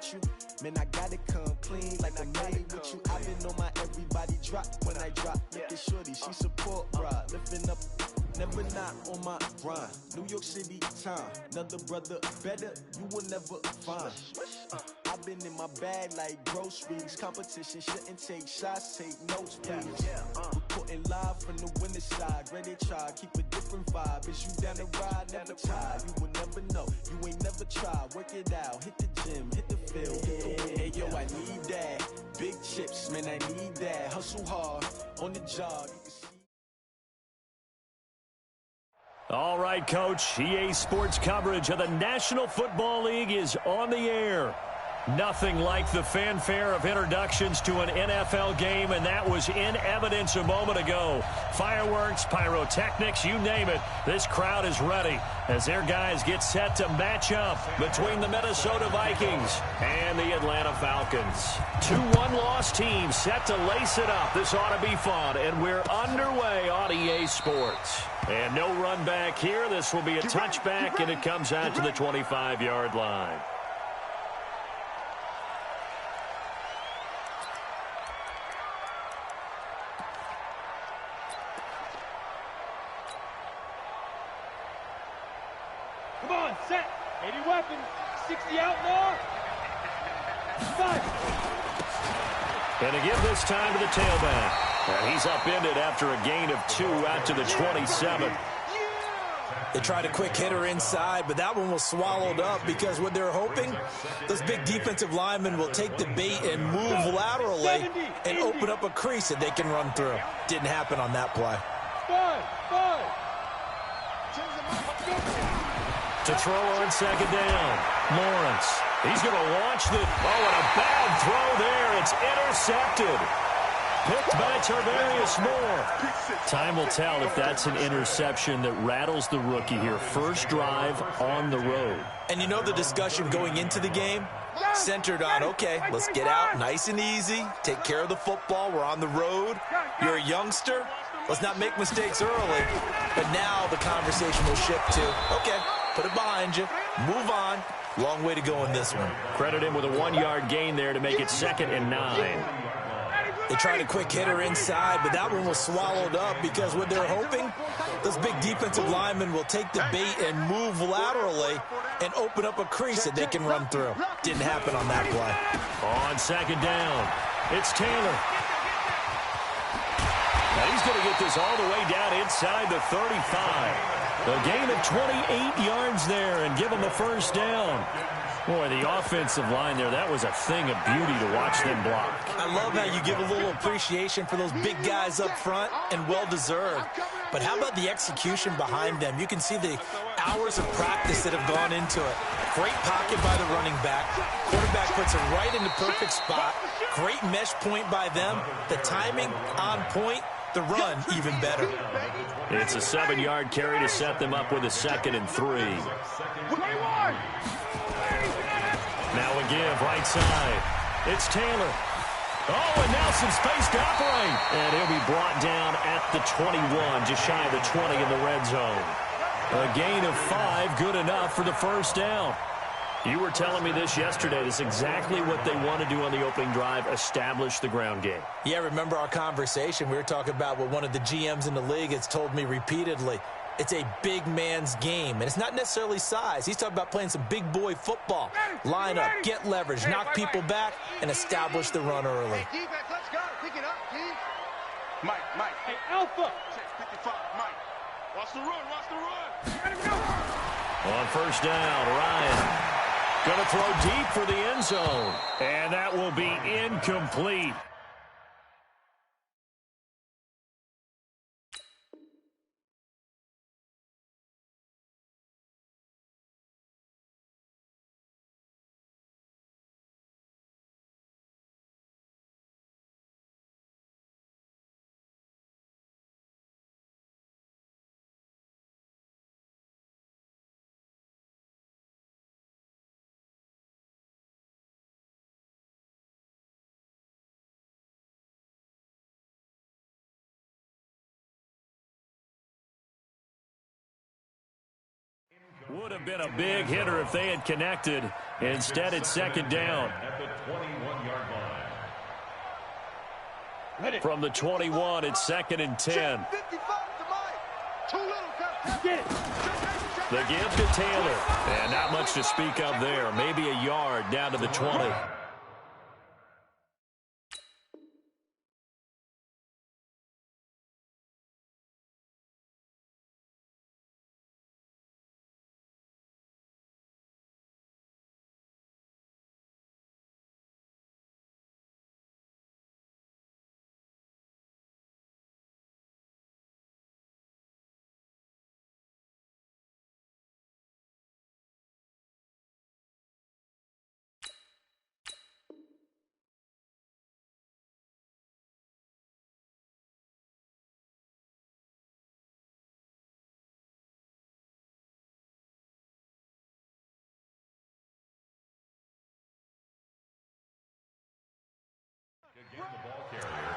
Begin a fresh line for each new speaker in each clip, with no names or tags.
with you. Man, I gotta come clean like I made with you. I've been on my everybody drop when I drop. Look at shorty, she support ride. Lifting up, never not on my grind. New York City time, another brother better, you will never find. I've been in my bag like groceries. Competition shouldn't take shots, take notes, please. Reporting live from the winning side. Ready to try, keep a different vibe. Is you down the ride, never tired. You will never know, you ain't never tried. Work it out, hit the gym, hit the field, hit the win. Hey yo, I need that. Big chips, man, I need that. Hustle hard, on the job.
All right, Coach. EA Sports coverage of the National Football League is on the air. Nothing like the fanfare of introductions to an NFL game, and that was in evidence a moment ago. Fireworks, pyrotechnics, you name it. This crowd is ready as their guys get set to match up between the Minnesota Vikings and the Atlanta Falcons. 2 one-loss teams set to lace it up. This ought to be fun, and we're underway on EA Sports. And no run back here. This will be a touchback, and it comes out to the 25-yard line.
Come on, set. 80 weapons. 60 outlaw. 5.
And to give this time to the tailback. And he's upended after a gain of 2 out to the 27.
They tried a quick hitter inside, but that one was swallowed up because what they're hoping, those big defensive linemen will take the bait and move laterally and open up a crease that they can run through. Didn't happen on that play.
5.
To throw on second down. Lawrence. He's going to launch the... Oh, and a bad throw there. It's intercepted. Picked by Tarvarius Moore. Time will tell if that's an interception that rattles the rookie here. First drive on the road.
And you know the discussion going into the game? Centered on, okay, let's get out nice and easy. Take care of the football. We're on the road. You're a youngster. Let's not make mistakes early. But now the conversation will shift to, okay, put it behind you. Move on. Long way to go in this one.
Credit him with a 1-yard gain there to make it 2nd and 9.
They tried a quick hitter inside, but that one was swallowed up because what they're hoping, those big defensive linemen will take the bait and move laterally and open up a crease that they can run through. Didn't happen on that play.
On second down, it's Taylor. Now he's going to get this all the way down inside the 35. A gain of 28 yards there and give him a first down. Boy, the offensive line there, that was a thing of beauty to watch them block.
I love how you give a little appreciation for those big guys up front, and well-deserved. But how about the execution behind them? You can see the hours of practice that have gone into it. Great pocket by the running back. Quarterback puts it right in the perfect spot. Great mesh point by them. The timing on point. The run even better.
It's a 7-yard carry to set them up with a 2nd and 3. Now a give right side. It's Taylor. Oh, and now some space to operate. And he'll be brought down at the 21, just shy of the 20 in the red zone. A gain of 5, good enough for the first down. You were telling me this yesterday. This is exactly what they want to do on the opening drive, establish the ground game.
Yeah, remember our conversation. We were talking about what one of the GMs in the league has told me repeatedly. It's a big man's game, and it's not necessarily size. He's talking about playing some big boy football. Line up, get leverage, knock people back, and establish the run early.
Hey, defense, let's go. Pick it up, Keith. Mike. Hey, Alpha. Check 55, Mike. Watch the run.
On first down, Ryan. Going to throw deep for the end zone. And that will be incomplete. Would have been a big hitter if they had connected. Instead, it's second down. From the 21, it's second and 10. The give to Taylor. And not much to speak of there. Maybe a yard down to the 20.
Again, the ball carrier,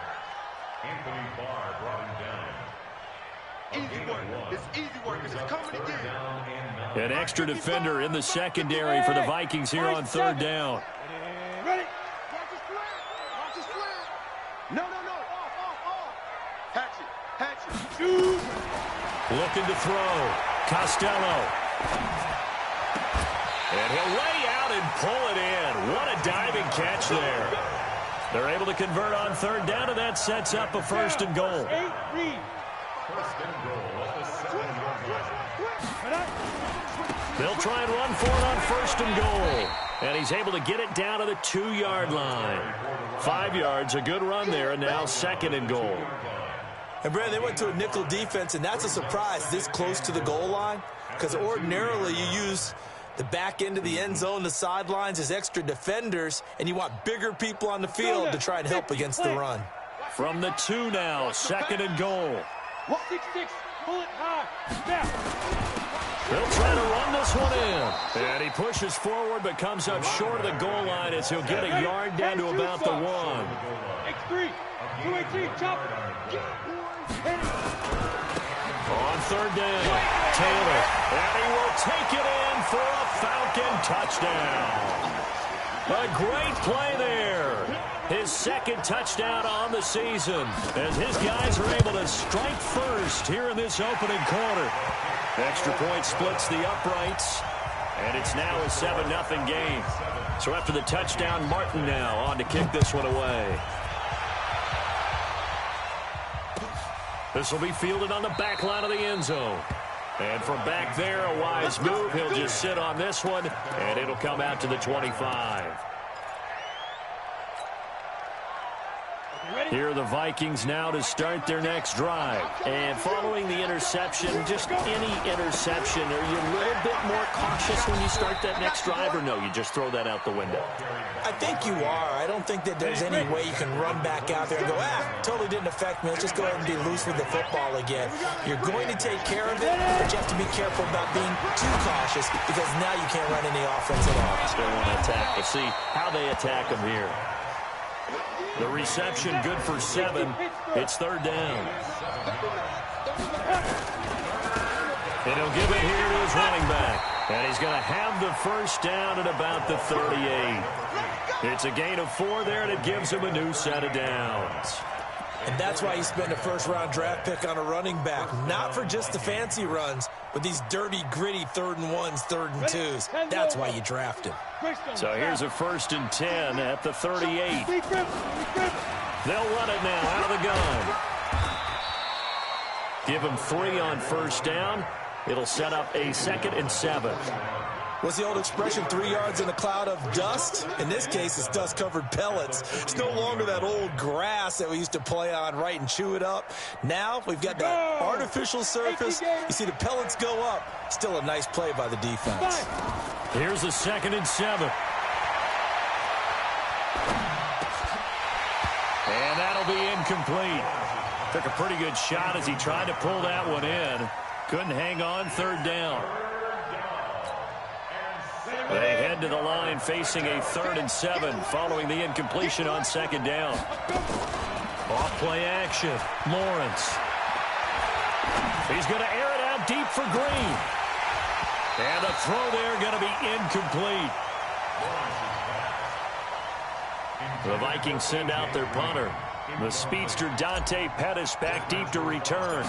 Anthony Barr brought him down.
Easy work. It's easy work. It's coming again.
An extra defender in the secondary for the Vikings here on third down.
Ready? Watch his flag. Watch his flag. No. Off. Hatch it. Shoot.
Looking to throw. Costello. And he'll lay out and pull it in. What a diving catch there. They're able to convert on third down, and that sets up a first and goal.
First and goal at the 7-yard line.
They'll try and run for it on first and goal. And he's able to get it down to the 2-yard line. 5 yards, a good run there, and now second and goal.
And, Brad, they went to a nickel defense, and that's a surprise this close to the goal line, because ordinarily you use the back end of the end zone, the sidelines as extra defenders, and you want bigger people on the field to try and help against the run.
From the 2 now, second and goal.
166, pull it high, snap.
They'll try to run this one in. And he pushes forward but comes up short of the goal line as he'll get a yard down to about the 1.
X3, 218, chop.
On third down, Taylor, and he will take it in for a Falcon touchdown. A great play there. His second touchdown on the season as his guys are able to strike first here in this opening quarter. Extra point splits the uprights, and it's now a 7-0 game. So after the touchdown, Martin now on to kick this one away. This will be fielded on the back line of the end zone. And from back there, a wise move. He'll just sit on this one, and it'll come out to the 25. Here are the Vikings now to start their next drive. And following the interception, just any interception, are you a little bit more cautious when you start that next drive, or no, you just throw that out the window?
I think you are. I don't think that there's any way you can run back out there and go, totally didn't affect me. Let's just go ahead and be loose with the football again. You're going to take care of it, but you have to be careful about being too cautious because now you can't run any offense at all.
They want to attack. Let's see how they attack them here. The reception good for 7. It's third down. And he'll give it here to his running back. And he's going to have the first down at about the 38. It's a gain of 4 there, and it gives him a new set of downs.
And that's why you spend a first-round draft pick on a running back. Not for just the fancy runs, but these dirty, gritty 3rd and 1s, 3rd and 2s. That's why you draft him.
So here's a 1st and 10 at the 38. They'll run it now out of the gun. Give him 3 on first down. It'll set up a 2nd and 7.
What's the old expression, 3 yards in a cloud of dust? In this case, it's dust-covered pellets. It's no longer that old grass that we used to play on, right, and chew it up. Now we've got that artificial surface. You see the pellets go up. Still a nice play by the defense.
Here's the 2nd and 7. And that'll be incomplete. Took a pretty good shot as he tried to pull that one in. Couldn't hang on third down. They head to the line facing a 3rd and 7 following the incompletion on 2nd down. Off play action. Lawrence. He's going to air it out deep for Green. And the throw there going to be incomplete. The Vikings send out their punter. The speedster Dante Pettis back deep to return.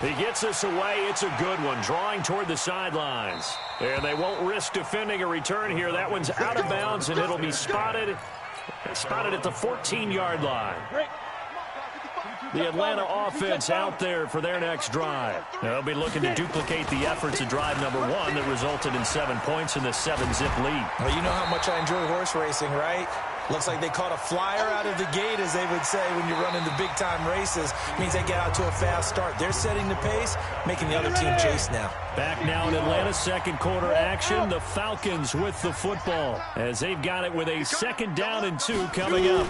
He gets us away. It's a good one, drawing toward the sidelines. And they won't risk defending a return here. That one's out of bounds, and it'll be spotted at the 14-yard line. The Atlanta offense out there for their next drive. They'll be looking to duplicate the efforts of drive number 1 that resulted in 7 points in the 7-zip lead.
Well, you know how much I enjoy horse racing, right? Looks like they caught a flyer out of the gate, as they would say when you're running the big-time races. Means they get out to a fast start. They're setting the pace, making the other team chase now.
Back now in Atlanta's second quarter action, the Falcons with the football as they've got it with a 2nd down and 2 coming up.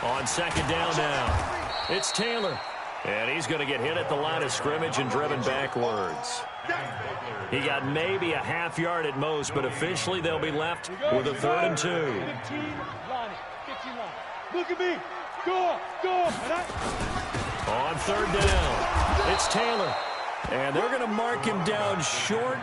On 2nd down now, it's Taylor. And he's going to get hit at the line of scrimmage and driven backwards. He got maybe a half yard at most, but officially they'll be left with a 3rd and 2.
Look at me. Go.
On 3rd down, it's Taylor. And they're going to mark him down short,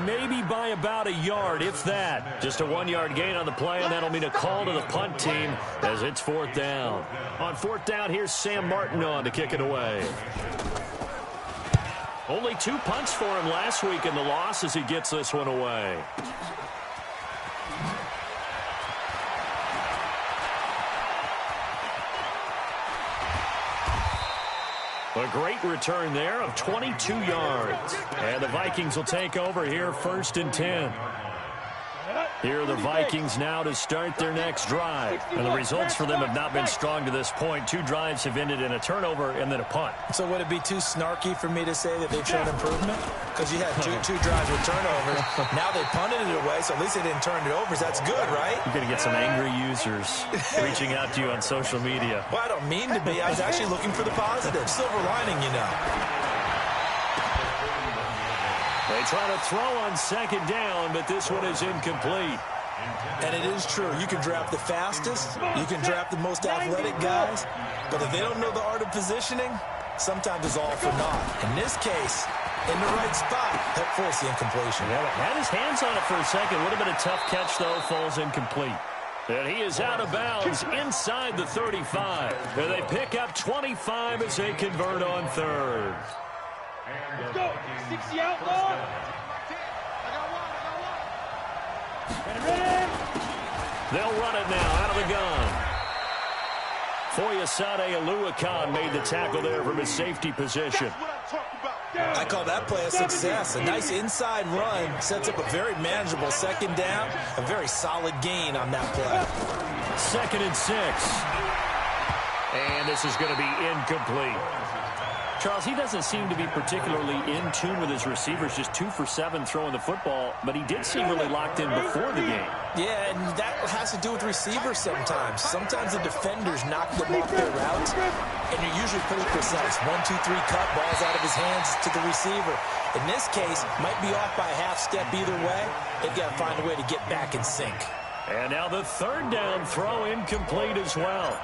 maybe by about a yard, if that. Just a 1-yard gain on the play, and that'll mean a call to the punt team as it's 4th down. On 4th down, here's Sam Martin on to kick it away. Only 2 punts for him last week in the loss as he gets this one away. A great return there of 22 yards. And the Vikings will take over here 1st and 10. Here are the Vikings now to start their next drive. And the results for them have not been strong to this point. 2 drives have ended in a turnover and then a punt.
So would it be too snarky for me to say that they've shown improvement? Because you had two drives with turnovers. Now they punted it away, so at least they didn't turn it over. That's good, right?
You're going to get some angry users reaching out to you on social media.
Well, I don't mean to be. I was actually looking for the positive. Silver lining, you know.
They try to throw on 2nd down, but this one is incomplete.
And it is true. You can draft the fastest. You can draft the most athletic guys. But if they don't know the art of positioning, sometimes it's all for naught. In this case, in the right spot, that forced the incompletion.
Yeah, had his hands on it for a second. Would have been a tough catch, though. Falls incomplete. And he is out of bounds inside the 35. And they pick up 25 as they convert on 3rd.
Let's go. 60 outlaw.
They'll run it now out of the gun. Foyesade Oluwakan made the tackle there from his safety position.
I call that play a success. A nice inside run sets up a very manageable 2nd down. A very solid gain on that play.
2nd and 6. And this is going to be incomplete. Charles, he doesn't seem to be particularly in tune with his receivers, just 2 for 7 throwing the football, but he did seem really locked in before the game.
Yeah, and that has to do with receivers sometimes. Sometimes the defenders knock them off their routes, and you're usually pretty precise. 1, 2, 3 cut, ball's out of his hands to the receiver. In this case, might be off by a half step either way. They've got to find a way to get back in sync.
And now the 3rd down throw incomplete as well.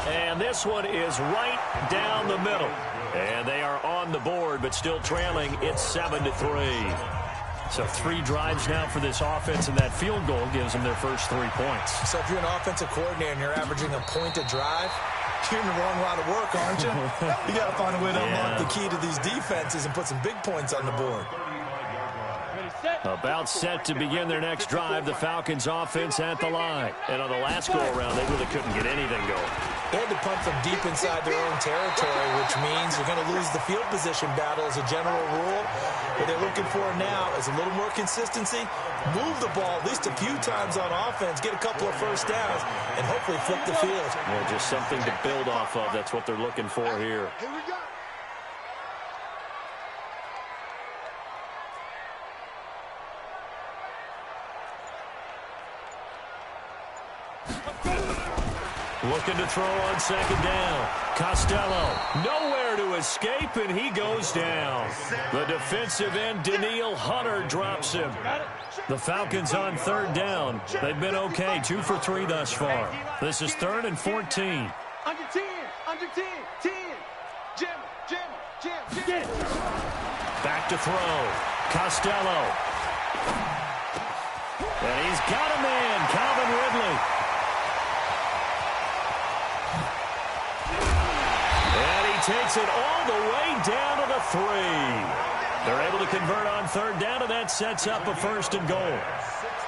And this one is right down the middle. And they are on the board, but still trailing. It's 7-3. So 3 drives now for this offense, and that field goal gives them their first 3 points.
So if you're an offensive coordinator and you're averaging a point a drive, you're in the wrong line of work, aren't you? You got to find a way to unlock the key to these defenses and put some big points on the board.
About set to begin their next drive, the Falcons offense at the line. And on the last go-around, they really couldn't get anything going.
They had to punt from deep inside their own territory, which means you're going to lose the field position battle as a general rule. What they're looking for now is a little more consistency, move the ball at least a few times on offense, get a couple of first downs, and hopefully flip the field.
Yeah, just something to build off of. That's what they're looking for here.
Here we go.
Looking to throw on 2nd down. Costello, nowhere to escape, and he goes down. The defensive end, Danielle Hunter, drops him. The Falcons on 3rd down. They've been okay, 2 for 3 thus far. This is 3rd and 14.
Under 10, 10. Jim.
Back to throw. Costello. And he's got a man, Calvin Ridley. And he takes it all the way down to the 3. They're able to convert on third down, and that sets up a 1st and goal.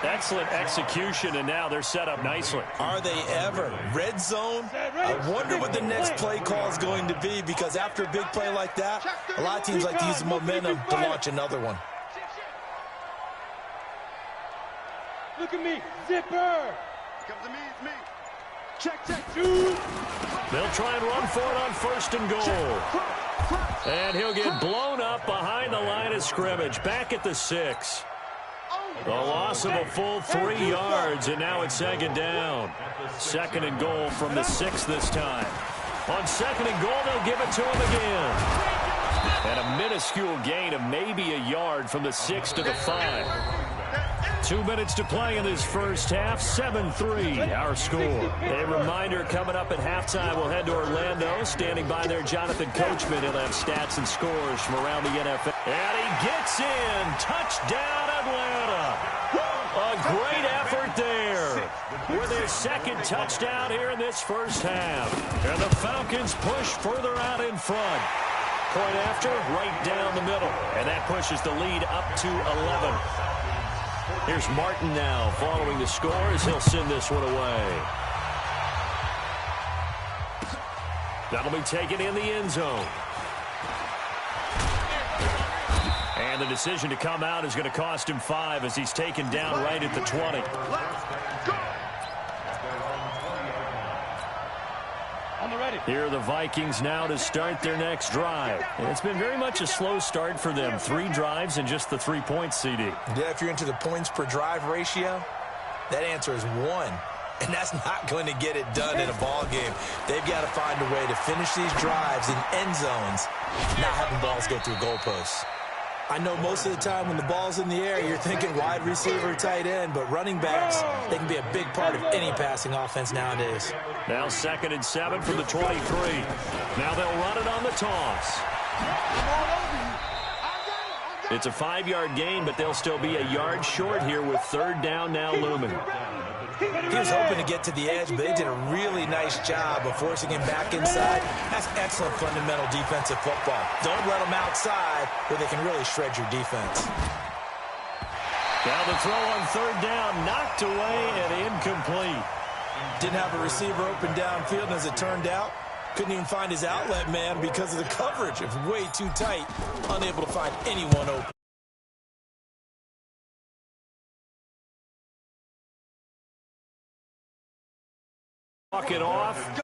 Excellent execution, and now they're set up nicely.
Are they ever? Red zone? I wonder what the next play call is going to be, because after a big play like that, a lot of teams like to use the momentum to launch another one.
Look at me, zipper.
Come to me, it's me.
Check, shoot.
They'll try and run for it on 1st and goal. And he'll get blown up behind the line of scrimmage, back at the 6. The loss of a full 3 yards, and now it's 2nd down. 2nd and goal from the 6 this time. On 2nd and goal, they'll give it to him again. And a minuscule gain of maybe a yard from the 6 to the 5. 2 minutes to play in this first half. 7-3, our score. A reminder, coming up at halftime, we'll head to Orlando. Standing by there, Jonathan Coachman. He'll have stats and scores from around the NFL. And he gets in. Touchdown, Atlanta. A great effort there with their 2nd touchdown here in this first half. And the Falcons push further out in front. Point after, right down the middle. And that pushes the lead up to 11. Here's Martin now following the score as he'll send this one away. That'll be taken in the end zone. And the decision to come out is going to cost him 5 as he's taken down right at the 20. Here are the Vikings now to start their next drive. And it's been very much a slow start for them. 3 drives and just the 3 points, CD.
Yeah, if you're into the points per drive ratio, that answer is 1. And that's not going to get it done in a ball game. They've got to find a way to finish these drives in end zones, not having balls go through goalposts. I know most of the time when the ball's in the air, you're thinking wide receiver, tight end, but running backs, they can be a big part of any passing offense nowadays.
Now 2nd and 7 from the 23. Now they'll run it on the toss. It's a 5-yard gain, but they'll still be a yard short here with 3rd down now looming.
He was hoping to get to the edge, but they did a really nice job of forcing him back inside. That's excellent fundamental defensive football. Don't let them outside where they can really shred your defense.
Now the throw on 3rd down, knocked away and incomplete.
Didn't have a receiver open downfield, and as it turned out, couldn't even find his outlet man because of the coverage. It was way too tight, unable to find anyone open.
Walk it off,